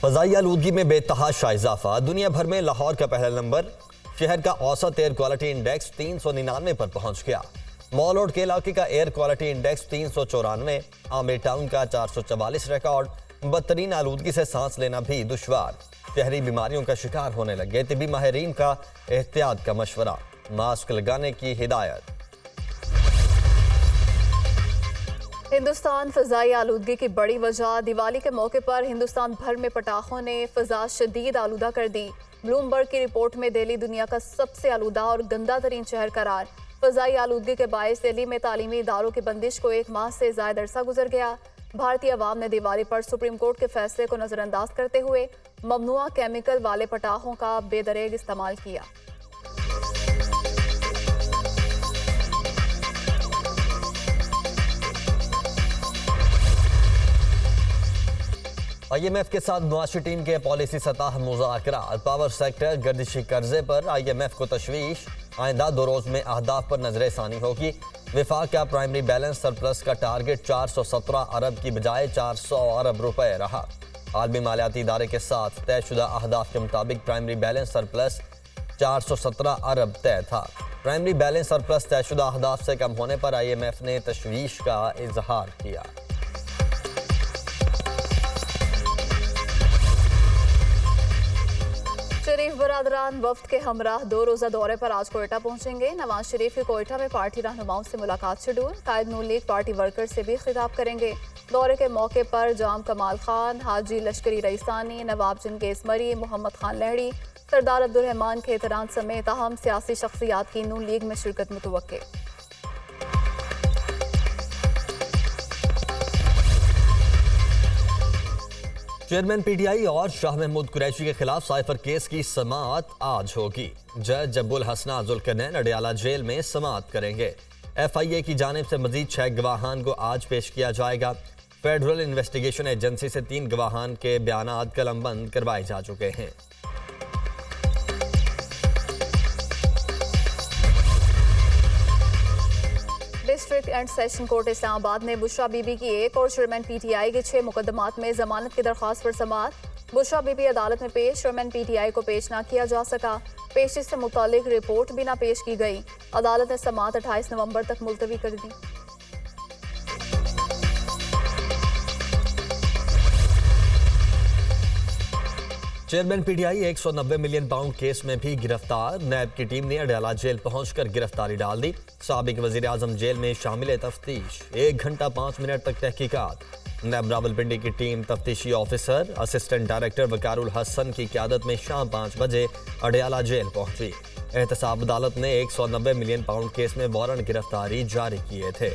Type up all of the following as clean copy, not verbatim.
फ़ज़ाई आलूदगी में बेतहाशा इजाफा। दुनिया भर में लाहौर का पहला नंबर। शहर का औसत एयर क्वालिटी इंडेक्स 399 पर पहुंच गया। मॉल रोड के इलाके का air quality index 394, Aamir town का 444 रिकॉर्ड। बदतरीन आलूदगी से सांस लेना भी दुश्वार। शहरी बीमारियों का शिकार होने लगे। तिबी माहिरीन का एहतियात का मशवरा, मास्क लगाने की हिदायत। हिंदुस्तान फ़ज़ाई आलूदगी की बड़ी वजह। दिवाली के मौके पर हिंदुस्तान भर में पटाखों ने फ़ज़ा शदीद आलूदा कर दी। ब्लूमबर्ग की रिपोर्ट में दिल्ली दुनिया का सबसे आलूदा और गंदा तरीन शहर करार। फ़ज़ाई आलूदगी के बायस दिल्ली में तालीमी इदारों की बंदिश को 1 माह से ज़ायद अरसा गुजर गया। भारतीय अवाम ने दिवाली पर सुप्रीम कोर्ट के फैसले को नज़रअंदाज करते हुए ममनुआ केमिकल वाले पटाखों का बेदरेग इस्तेमाल किया। IMF के साथ मुआशी टीम के पॉलिसी सतह मुज़ाकरात। पावर सेक्टर गर्दिशी कर्जे पर IMF को तशवीश। आइंदा 2 रोज में अहदाफ पर नजरसानी होगी। विफाक का प्राइमरी बैलेंस सरप्लस का टारगेट 417 अरब की बजाय 400 अरब रुपए रहा। आलमी मालियाती इदारे के साथ तयशुदा अहदाफ के मुताबिक प्राइमरी बैलेंस सरप्लस 417 अरब तय था। प्राइमरी बैलेंस सरप्लस तयशुदा अहदाफ से कम होने पर IMF ने तशवीश का इजहार किया। शरीफ बरादरान वफ्द के हमराह 2 रोज़ा दौरे पर आज कोयटा पहुंचेंगे। नवाज शरीफ के कोयटा में पार्टी रहनुमाओं से मुलाकात शेड्यूल। कायद नून लीग पार्टी वर्कर से भी खिताब करेंगे। दौरे के मौके पर जाम कमाल खान, हाजी लश्करी रईसानी, नवाब चंगेज मरी, मोहम्मद खान लहड़ी, सरदार अब्दुल रहमान के एहतराम समेत अहम सियासी शख्सियात की नून लीग में शिरकत मुतवक्के। चेयरमैन PTI और शाह महमूद कुरैशी के खिलाफ साइफर केस की समाअत आज होगी। जज जब्बुल हसना जुल्करनैन अडयाला जेल में समाअत करेंगे। FIA की जानिब से मजीद 6 गवाहान को आज पेश किया जाएगा। फेडरल इन्वेस्टिगेशन एजेंसी से 3 गवाहान के बयानात कलमबंद करवाए जा चुके हैं। District and session court Islamabad ने बुशरा बीबी की एक और चेयरमैन PTI के 6 मुकदमात में जमानत की दरख्वास्त पर समाअत। बुशरा बीबी अदालत में पेश, चेयरमैन PTI को पेश ना किया जा सका। पेशी से मुतालिक रिपोर्ट भी ना पेश की गई। अदालत ने समाअत 28 नवंबर तक मुलतवी कर दी। Chairman PTI 190 million pound case में भी गिरफ्तार। नैब की टीम ने अडयाला जेल पहुंचकर गिरफ्तारी डाल दी। साबिक वजीर आजम जेल में शामिल तफ्तीश। 1 घंटा 5 मिनट तक तहकीकात। नैब रावलपिंडी की टीम तफ्तीशी officer assistant director Waqarul Hasan की क़यादत में शाम 5 बजे अडयाला जेल पहुंची। एहतसाब अदालत ने 190 मिलियन पाउंड केस में वारंट गिरफ्तारी जारी किए थे।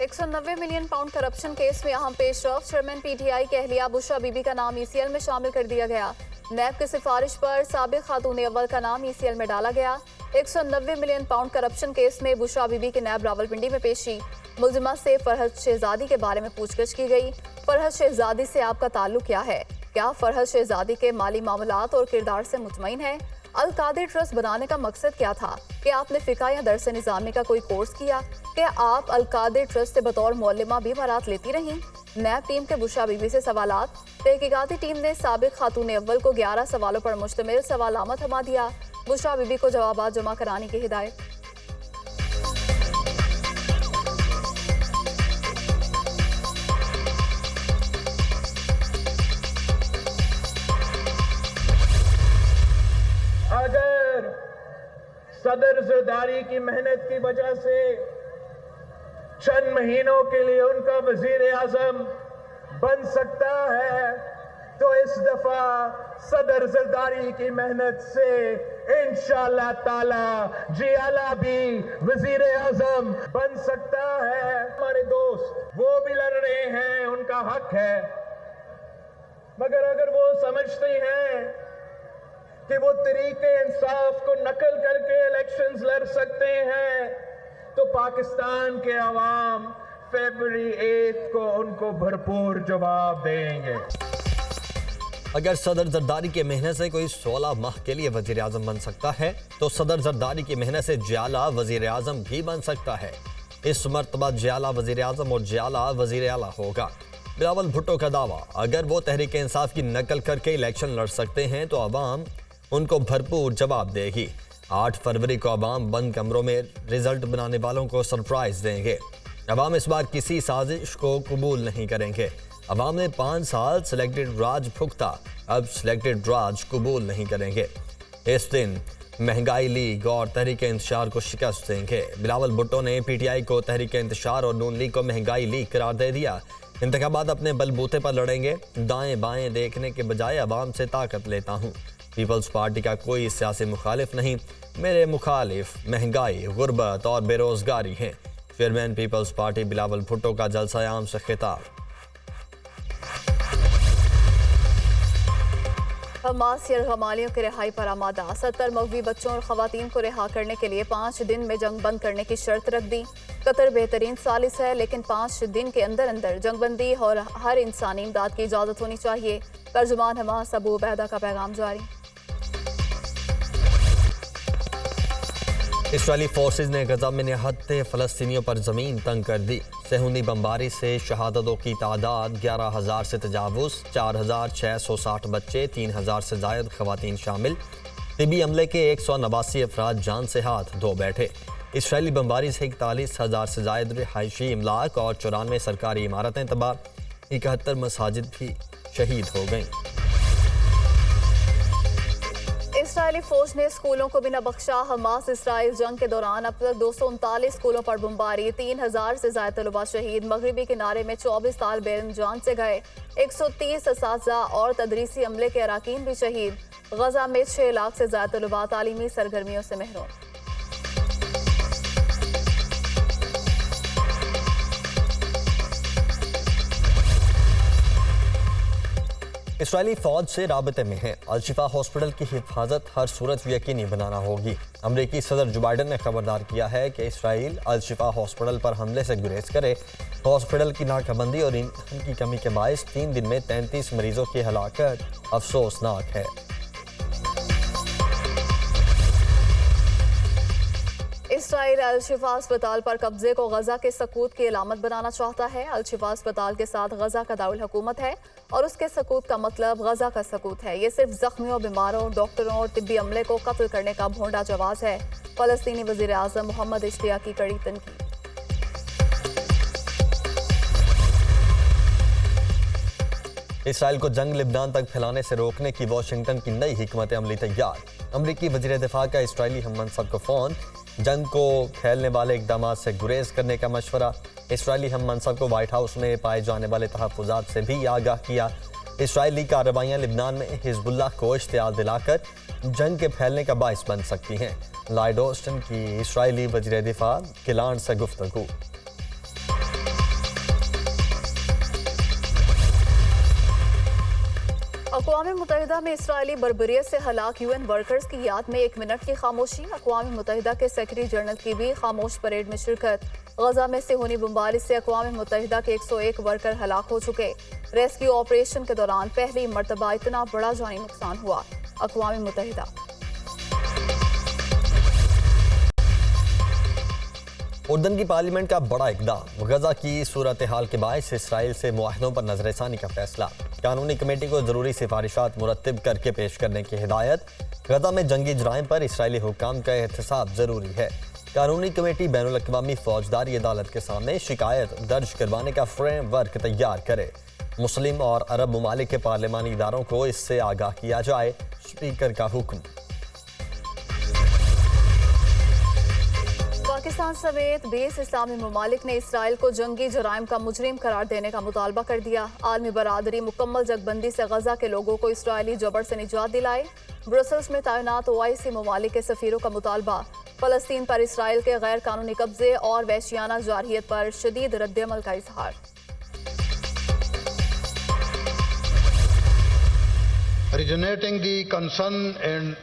190 मिलियन पाउंड करप्शन केस में अहम पेशरफ। चेयरमैन PTI की अहलिया बुशरा बीबी का नाम ECL में शामिल कर दिया गया। नैब की सिफारिश पर साबिक खातून अव्वल का नाम ECL में डाला गया। 190 मिलियन पाउंड करप्शन केस में बुशरा बीबी के नैब रावलपिंडी में पेशी। मुलजिमा से फरहद शहजादी के बारे में पूछगछ की गई। फरहद शहजादी से आपका ताल्लुक क्या है? क्या फरहद शहजादी के माली मामलात और किरदार से मुतमईन है? अल कादिर ट्रस्ट बनाने का मकसद क्या था? क्या आपने फ़िक़ा या दरस निज़ामी का कोई कोर्स किया? क्या आप अल कादिर ट्रस्ट से बतौर मौलिमा भी मरात लेती रहीं? नैब टीम के बुशरा बीबी से सवालात। तहकीकाती टीम ने साबिक खातून अव्वल को 11 सवालों पर मुश्तमिल सवालनामा थमा दिया। बुशरा बीबी को जवाबात जमा कराने की हिदायत। अगर सदर जरदारी की मेहनत की वजह से चंद महीनों के लिए उनका वजीर आजम बन सकता है, तो इस दफा सदर जरदारी की मेहनत से इंशाअल्लाह ताला जियाला भी वजीर आजम बन सकता है। हमारे दोस्त वो भी लड़ रहे हैं, उनका हक है, मगर अगर वो समझते हैं कि वो तरीके इंसाफ को नकल करके इलेक्शंस लड़ सकते हैं, तो पाकिस्तान के अवाम फरवरी 8 को उनको भरपूर जवाब देंगे। अगर सदर जरदारी की मेहनत से कोई 16 माह के लिए वजीर आजम बन सकता है, तो सदर जरदारी की मेहनत से जियाला वजीर आजम भी बन सकता है। इस मर्तबा जियाला वजीर आजम और जियाला वजीर आला होगा। बिलावल भुट्टो का दावा, अगर वो तहरीक इंसाफ की नकल करके इलेक्शन लड़ सकते हैं तो अवाम उनको भरपूर जवाब देगी। 8 फरवरी को अवाम बंद कमरों में रिजल्ट बनाने वालों को सरप्राइज देंगे। अवाम इस बार किसी साजिश को कबूल नहीं करेंगे। अवाम ने 5 साल सिलेक्टेड राज भुगता, अब सिलेक्टेड राज कबूल नहीं करेंगे। इस दिन महंगाई लीग और तहरीक इंतशार को शिकस्त देंगे। बिलावल भुट्टो ने पीटीआई को तहरीक इंतशार और नून लीग को महंगाई लीग करार दे दिया। इंतखाबात अपने बलबूते पर लड़ेंगे, दाएं बाएं देखने के बजाय अवाम से ताकत लेता हूँ। पीपल्स पार्टी का कोई सियासी मुखालिफ नहीं, मेरे मुखालिफ महंगाई, गुर्बत और बेरोजगारी हैं। चेयरमैन पीपल्स पार्टी बिलावल भुट्टो का जलसा आम से खिताब। हमास यरगमालियों की रिहाई पर आमादा, 70 मगवी बच्चों और खवातीन को रिहा करने के लिए 5 दिन में जंग बंद करने की शर्त रख दी। कतर बेहतरीन सालिस है, लेकिन 5 दिन के अंदर अंदर जंगबंदी और हर इंसानी इमदाद की इजाज़त होनी चाहिए। तर्जुमान हमास अबू उबैदा का पैगाम जारी। इसराइली फोर्सेज ने गजा में निहत्ते फ़लस्तीनियों पर ज़मीन तंग कर दी। सेहूनी बमबारी से शहादतों की तादाद 11,000 से तजावुज़, 4,660 बच्चे, 3,000 से ज़ायद खवातीन शामिल। तिबी हमले के 189 अफराद जान से हाथ धो बैठे। इसराइली बमबारी से 41,000 से ज़ायद रिहायशी इमलाक और 94 सरकारी इमारतें तबाह, 71 मसाजिद भी शहीद हो गईं। इसराइली फौज ने स्कूलों को बिना बख्शा। हमास इसराइल जंग के दौरान अब तक 239 स्कूलों पर बमबारी, 3,000 से ज्यादा तलबा शहीद। मगरबी किनारे में 24 तालिबे इल्म जान से गए, 130 असातिज़ा और तदरीसी अमले के अराकीन भी शहीद। गजा में 6 लाख से ज्यादा तलबा तालीमी सरगर्मियों से महरूम। इसराइली फौज से राबते में है। अल-शिफा हॉस्पिटल की हिफाजत हर सूरत यकीनी बनाना होगी। अमरीकी सदर जो बाइडन ने खबरदार किया है कि इसराइल अल-शिफा हॉस्पिटल पर हमले से गुरेज करे। हॉस्पिटल की नाकाबंदी और ईंधन की कमी के बायस 3 दिन में 33 मरीजों की हलाकत अफसोसनाक है। इसराइल अल-शिफा अस्पताल पर कब्जे को गजा के सकूत की अलामत बनाना चाहता है। अल-शिफा अस्पताल के साथ गजा का दारुल हुकूमत है और उसके सकूत का मतलब गजा का सकूत है। ये सिर्फ जख्मियों, बीमारों, डॉक्टरों और तिब्बी अमले को कत्ल करने का भोंडा जवाब है। फलस्तीनी वज़ीर आज़म मोहम्मद इश्तियाक की कड़ी तनकीद। इसराइल को जंग लिबनान तक फैलाने से रोकने की वाशिंगटन की नई हिकमत अमली तैयार। अमरीकी वज़ीर दिफा का इसराइली हम मनसब को फ़ोन, जंग को फैलने वाले इक़दामात से गुरेज करने का मशवरा। इसराइली हम मनसब को वाइट हाउस में पाए जाने वाले तहफ़्फ़ुज़ात से भी आगाह किया। इसराइली कार्रवाइयाँ लिबनान में हिज़्बुल्लाह को इश्तियाल दिलाकर जंग के फैलने का बाइस बन सकती हैं। लॉयड ऑस्टिन की इसराइली वज़ीर दिफा किलान से गुफ्तगू। अक़वाम मुत्तहिदा में इसराइली बर्बरियत से हलाक UN वर्कर्स की याद में 1 मिनट की खामोशी। अक़वाम मुत्तहिदा के सेक्रेटरी जनरल की भी खामोश परेड में शिरकत। गजा में सेहूनी बमबारी से अक़वाम मुत्तहिदा के 101 वर्कर हलाक हो चुके। रेस्क्यू ऑपरेशन के दौरान पहली मरतबा इतना बड़ा जानी नुकसान हुआ। अक़वाम मुत्तहिदा। उर्दन की पार्लियामेंट का बड़ा इक़दाम। गजा की सूरत हाल के बायस इसराइल से मुआहदों पर नजरसानी का फैसला। कानूनी कमेटी को जरूरी सिफारिशात मुरत्तिब करके पेश करने की हिदायत। गजा में जंगी जराइम पर इसराइली हुक्काम का एहतसाब जरूरी है। कानूनी कमेटी बैनुल अक़वामी फौजदारी अदालत के सामने शिकायत दर्ज करवाने का फ्रेमवर्क तैयार करे। मुस्लिम और अरब ममालिक के पार्लिमानी इदारों को इससे आगाह किया जाए। स्पीकर का हुक्म। पाकिस्तान समेत 20 इस्लामी ममालिक ने इसराइल को जंगी जराइम का मुजरिम करार देने का मुतालबा कर दिया। आलमी बरादरी मुकम्मल जगबंदी से गजा के लोगों को इसराइली जबर से निजात दिलाए। ब्रसल्स में तैनात OIC ममालिक के सफीरों का मुतालबा। फलस्तीन पर इसराइल के गैर कानूनी कब्जे और वहशियाना जारहियत पर शदीद रद्द-ए-अमल का इजहार। Originating the concern and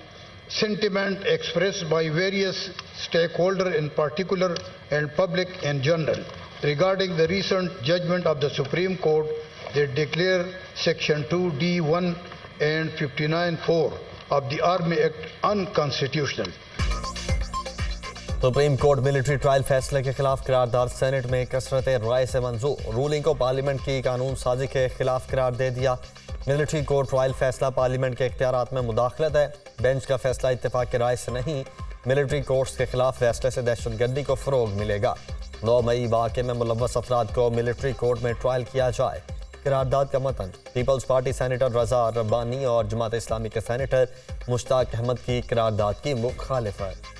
sentiment expressed by various stakeholders in particular and public in general regarding the recent judgment of the Supreme Court that declare Section 2D1 and 59(4) of the Army Act unconstitutional. Supreme court military trial फैसले के खिलाफ करारदाद senate में कसरत राय से मंजूर। Ruling को parliament की कानून साजी के खिलाफ करार दे दिया। मिलिट्री कोर्ट ट्रायल फैसला पार्लियामेंट के इख्तियारात में मुदाखलत है। बेंच का फैसला इत्तेफाक की राय से नहीं। मिलिट्री कोर्ट्स के खिलाफ फैसले से दहशतगर्दी को फरोग मिलेगा। 9 मई वाक़े में मुलव्वस अफराद को मिलिट्री कोर्ट में ट्रायल किया जाए। करारदाद का मतन पीपल्स पार्टी सेनेटर रजा रब्बानी और जमात इस्लामी के सेनेटर मुश्ताक अहमद की करारदाद की मुखालिफत।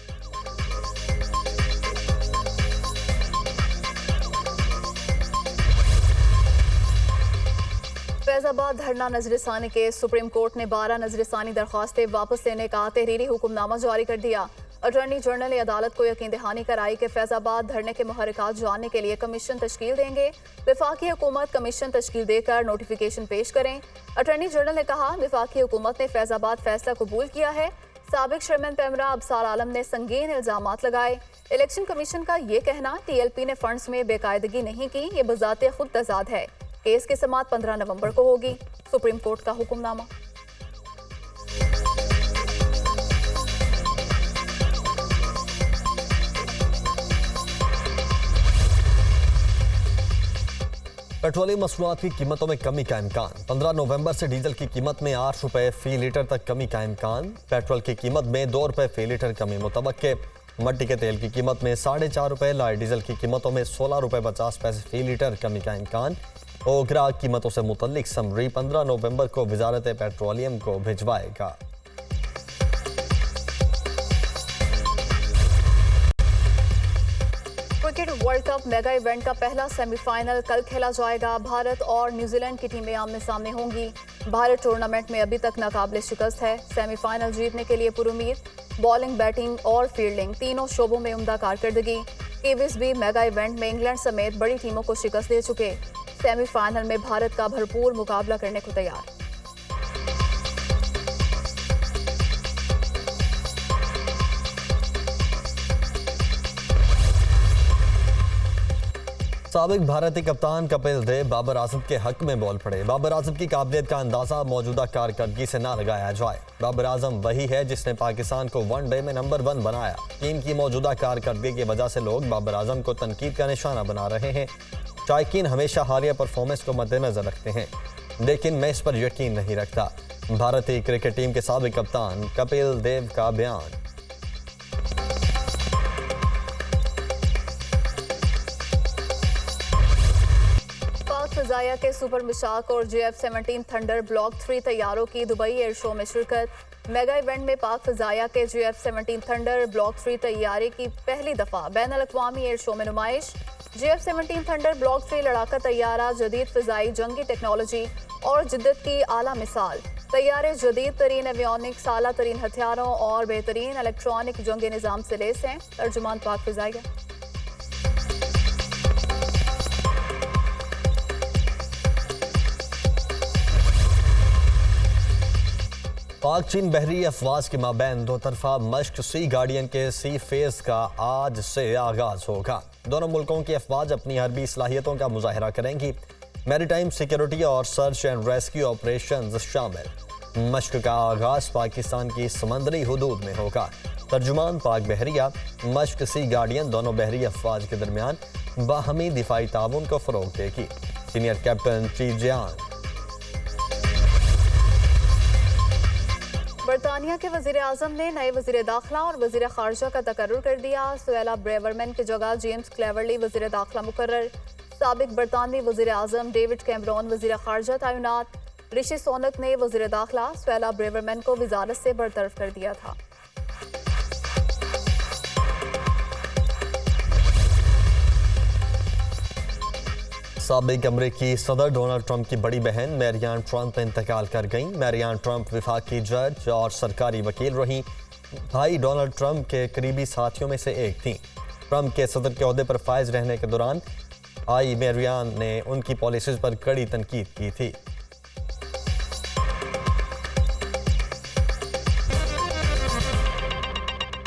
फैजाबाद धरना नजरसानी के सुप्रीम कोर्ट ने 12 नजरसानी दरख्वास्तें वापस लेने का तहरीरी हुक्मनामा जारी कर दिया। अटॉर्नी जनरल ने अदालत को यकीन दहानी कराई कि फैजाबाद धरने के मुहर्रिकात जानने के लिए कमीशन तश्कील देंगे। वफाकी हुकूमत कमीशन तश्कील देकर नोटिफिकेशन पेश करें। अटॉर्नी जनरल ने कहा, वफाकी हुकूमत ने फैजाबाद फैसला कबूल किया है। साबिक चेयरमैन पैमरा अबसार आलम ने संगीन इल्जामात लगाए। इलेक्शन कमीशन का ये कहना TLP ने फंड्स में बेकायदगी नहीं की, ये बजाते खुद तजाद है। केस की समाअत 15 नवंबर को होगी। सुप्रीम कोर्ट का हुक्मनामा। पेट्रोलियम मसनूआत की कीमतों में कमी का इम्कान। 15 नवंबर से डीजल की कीमत में 8 रुपए फी लीटर तक कमी का इम्कान। पेट्रोल की कीमत में 2 रुपए फी लीटर कमी मुतवक्के। मट्टी के तेल की कीमत में 4.5 रुपए, लाइट डीजल की कीमतों में 16 रुपए 50 पैसे फी लीटर कमी का इम्कान। और ग्राहक कीमतों से मुतल्लिक समरी 15 नवंबर को वजारत पेट्रोलियम को भिजवाएगा। Cricket world cup mega event का पहला सेमीफाइनल कल खेला जाएगा। भारत और न्यूजीलैंड की टीमें आमने सामने होंगी। भारत टूर्नामेंट में अभी तक नाकाबिले शिकस्त है। सेमीफाइनल जीतने के लिए पुरुमीद। बॉलिंग, बैटिंग और फील्डिंग तीनों शोबों में उम्दा कारकर्दगी। किवीज भी मेगा इवेंट में इंग्लैंड समेत बड़ी टीमों को शिकस्त दे चुके। सेमीफाइनल में भारत का भरपूर मुकाबला करने को तैयार। साबिक भारतीय कप्तान कपिल देव बाबर आजम के हक में बोल पड़े। बाबर आजम की काबिलियत का अंदाजा मौजूदा कारकर्दगी से ना लगाया जाए। बाबर आजम वही है जिसने पाकिस्तान को वनडे में नंबर 1 बनाया। टीम की मौजूदा कारकर्दगी की वजह से लोग बाबर आजम को तनकीद का निशाना बना रहे हैं। शायकीन हमेशा हालिया परफॉर्मेंस को मद्देनजर रखते हैं, लेकिन मैं इस पर यकीन नहीं रखता। भारतीय क्रिकेट टीम के साबिक कप्तान कपिल देव का बयान। फ़िज़ाइया के सुपर मिशाक और JF-17 थंडर ब्लॉक 3 तैयारों की दुबई एयर शो में शिरकत। मेगा इवेंट में पाक फ़िज़ाइया के JF-17 थंडर ब्लॉक 3 तैयारी की पहली दफ़ा बैनुल-अक़वामी एयर शो में नुमाइश। JF-17 थंडर ब्लॉक 3 लड़ाका तैयारा जदीद फ़िज़ाई जंगी टेक्नोलॉजी और जिद्दत की आला मिसाल। तैयारे जदीद तरीन एवियोनिक्स, आला तरीन हथियारों और बेहतरीन इलेक्ट्रॉनिक जंगी निज़ाम से लेस हैं। तर्जुमान पाक फ़िज़ाइया। पाक चीन बहरी अफवाज के माबैन दो तरफा मश्क सी गार्डियन के सी फेज का आज से आगाज होगा। दोनों मुल्कों की अफवाज अपनी हरबी सलाहियतों का मुजाहरा करेंगी। मैरीटाइम सिक्योरिटी और सर्च एंड रेस्क्यू ऑपरेशंस शामिल। मश्क का आगाज पाकिस्तान की समंदरी हुदूद में होगा। तर्जुमान पाक बहरिया मश्क सी गार्डियन दोनों बहरी अफवाज के दरमियान बाहमी दिफाई ताउन को फरोग देगी। सीनियर कैप्टन चीजियान। बरतानिया के वज़ीर आज़म ने नए वज़ीर दाखिला और वज़ीर ख़ारजा का तकर्रुर कर दिया। सुएला ब्रेवरमैन की जगह जेम्स क्लेवरली वज़ीर दाखिला मुकर्रर। साबिक बरतानवी वज़ीर आज़म डेविड कैमरॉन वज़ीर ख़ारजा तैनात। ऋषि सोनक ने वज़ीर दाखिला सुएला ब्रेवरमैन को वज़ारत से बरतरफ कर दिया था। साबिक अमरीकी सदर डोनाल्ड ट्रंप की बड़ी बहन मैरियान ट्रंप इंतकाल कर गईं। मैरियान ट्रंप वफाकी जज और सरकारी वकील रहीं। भाई डोनाल्ड ट्रंप के करीबी साथियों में से एक थीं। ट्रंप के सदर के ओहदे पर फायज रहने के दौरान आई मैरियान ने उनकी पॉलिसीज पर कड़ी तनकीद की थी।